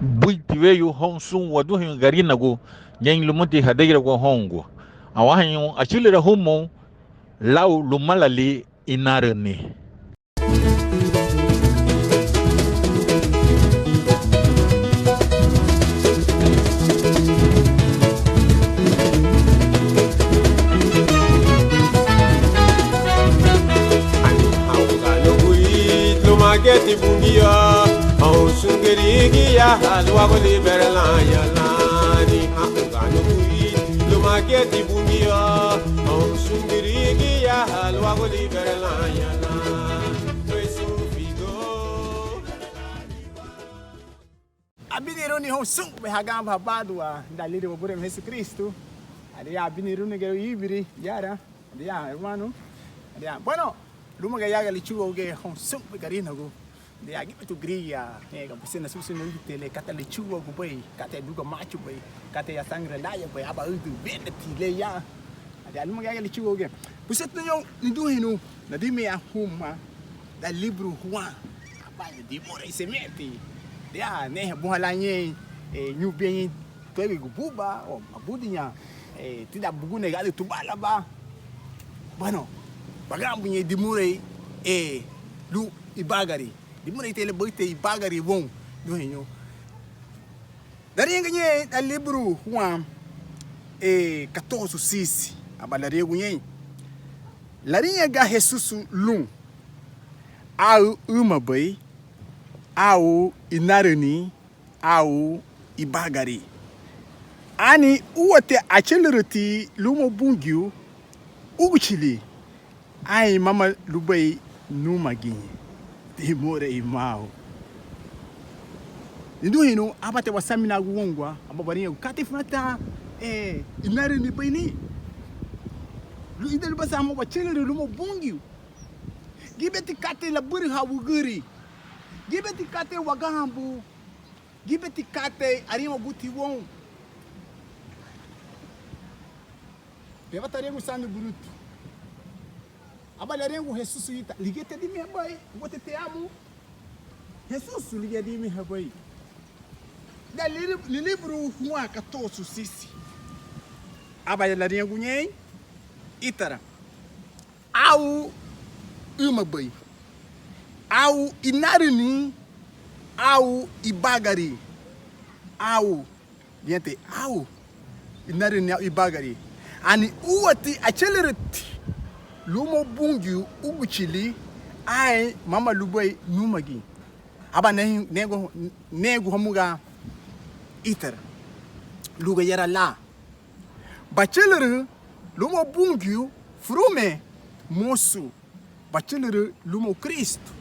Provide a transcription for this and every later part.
buitiwe yu hong sun wadu hin gari nago nyen lumuti hadaira go hongo awahan yu achilira humo law lumalali inarani. Mageti bungia au sungeri ya halwa ko liberala ya lani hakugano kui lo mageti bungia au sungeri ya halwa ko liberala ya lani peso figo abiniro ni hosung be hagam habadwa dalili wa bure Yesu Kristo ali abiniro ni gero Ibiri yara dia hermano dia bueno Luma ga yaga lichuo ge honsung be garina go de agi tu gria ga pusena susu no tele kata lichuo go bai kata duga machu bai kata ya sangre la ya bai aba udu bende tile ya de luma ga yaga lichuo ge puset no yo ndu hinu na dime ya huma da libro huan aba de more se meti de a ne bu halanye nyu bien to be go buba o mabudinya tida bugune ga tu bala ba bueno bagambu nye dimure lu ibagari dimure tele boite ibagari bon do henyo dari nganye da libro huam 14:6 abalare gunye larinha ga Jesus lum au uma bai au inarani au ibagari ani uwate achelurati lumo bungiu uguchili ai mama lubai numa ginye timore imao ndu hino abate wasamina guongwa ababariya kati fata inari ni baini lu idel basa mo bachele lumo bungiu gibeti kate la buri hawuguri gibeti kate wagambu gibeti kate arima buti won beba tarengu sandu burutu abalarengu Jesus yita ligete di mebai wote te amo Jesus ligete di mebai da livro huwa 14:6 abalarengu nyei itara au umabai au inarini au ibagari au gente au inarini au ibagari ani uwati accelerate lumo bungi uguchili ai mama lubai numagi aba nego homuga itara luga yara la bachelere lumo bungi frume mosu bachelere lumo Kristo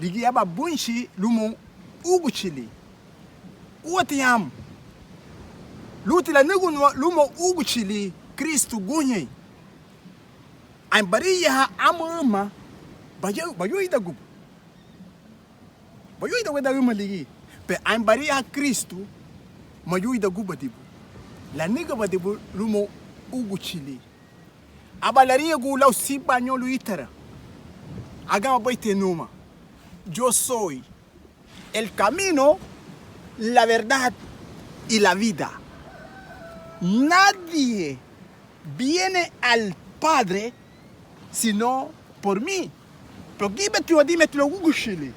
ligi aba bunshi lumo uguchili uwatiyam lutila nego lumo uguchili Kristo gonye an bari ya amama bayo ida gubu bayo ida weda guma ligi pe an bari ya Kristo mayo ida guba dibu la niga ba dibu lumo ugu chili abalari ya gula usiba nyolu itara agama baite numa yo soy el camino, la verdad y la vida. Nadie viene al Padre sino por mí. Pero dime tu lo gugushili.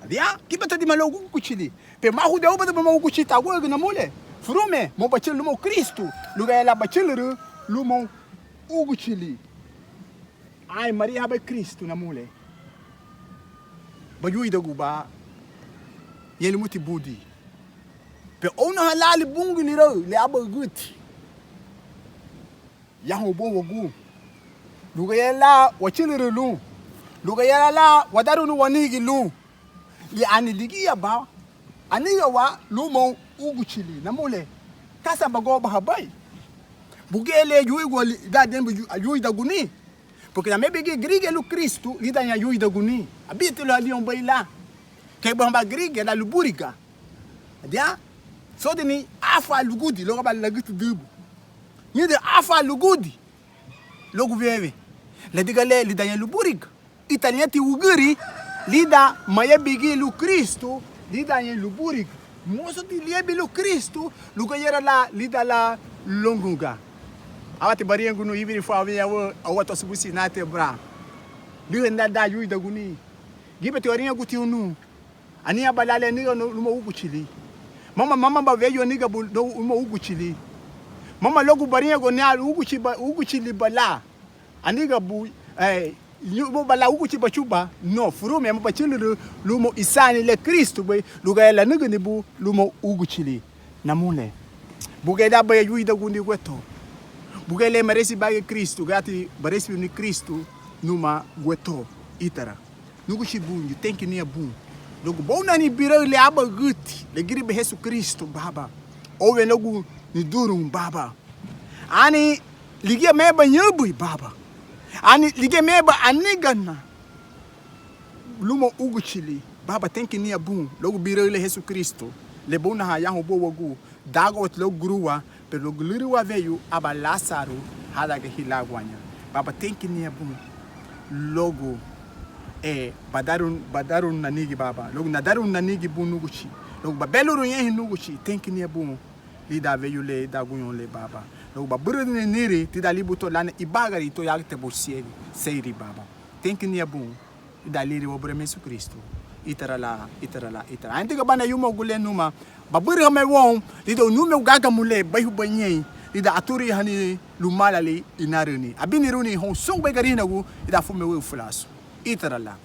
Adia, kibeti dime lo gugushili. Pe mahu de obade mo gugushita wego na mole. Frume mo bachel mo Kristo. Luga la bachel lumo ugushili. Ai Maria ba Kristo na mole. Bayu ida guba. Yele muti budi. Pe ona halali bungu ni ro le aba guti. Yahu bo wogu. Luga yela wachilere lu. Luga yela la wadaru nu wanigi lu. Li ani ligi ya ba. Ani ya wa lumo uguchili na mole. Tasa bago ba habai. Bugele yuigo da dembu yuida guni. Porque na mebege grige lu Kristo lida ya yuida guni. Abite lo ali on baila. Ke bamba grige la luburiga. Dia so deni afa lugudi lo ba lagitu dubu. Ni de afa lugudi. Lo guveve. La digale lida ya luburiga. Italiati uguri lida mayebege lu Kristo lida em luburig, moço de liebilo Cristo, lugar era lá, lida lá longuga. Awati bariangu no Ibiri Fabián, awati subusi nate bra. Liga nada ajuda guni. Gibe teoria guti unu. Ani abalale niga no uma uguchili. Mama ba veio niga bu no uma uguchili. Mama logo bariangu ne uguchili bala. Aniga bu Lumo bala uguchi bachuba no furume mo bachilu lumo isani le Kristo be luga la nuga ni bu lumo uguchili namune bugeda ba yuida gundi gweto bugele meresi ba Kristo gati baresi ni Kristo numa gweto itara nuguchi bunju tenki ni abun logo bona ni bira le aba guti le giri be Yesu Kristo baba owe logo ni durum baba ani ligia meba nyabu baba ani lige meba anigana lumo uguchili baba tenki ni abun logo birele Yesu Kristo le bona ha yaho bo wogu dago lo grua pe lo gliriwa veio aba Lázaro hada ge hilagwanya baba tenki ni abun logo badarun nanigi baba logo nadarun nanigi bunuguchi logo babeluru yen nuguchi tenki ni abun lida veio le dagunyon le baba logo baburu niri ti dali buto lana ibagari to yagte bosieri seiri baba tenki ni abun dali ri obre Yesu Kristo itara ante ga bana yumo gule numa baburu me won lido nume gaga mule bayu banyen lida aturi hani lumala li inaruni abiniruni hon song be garina gu ida fume we fulaso itara la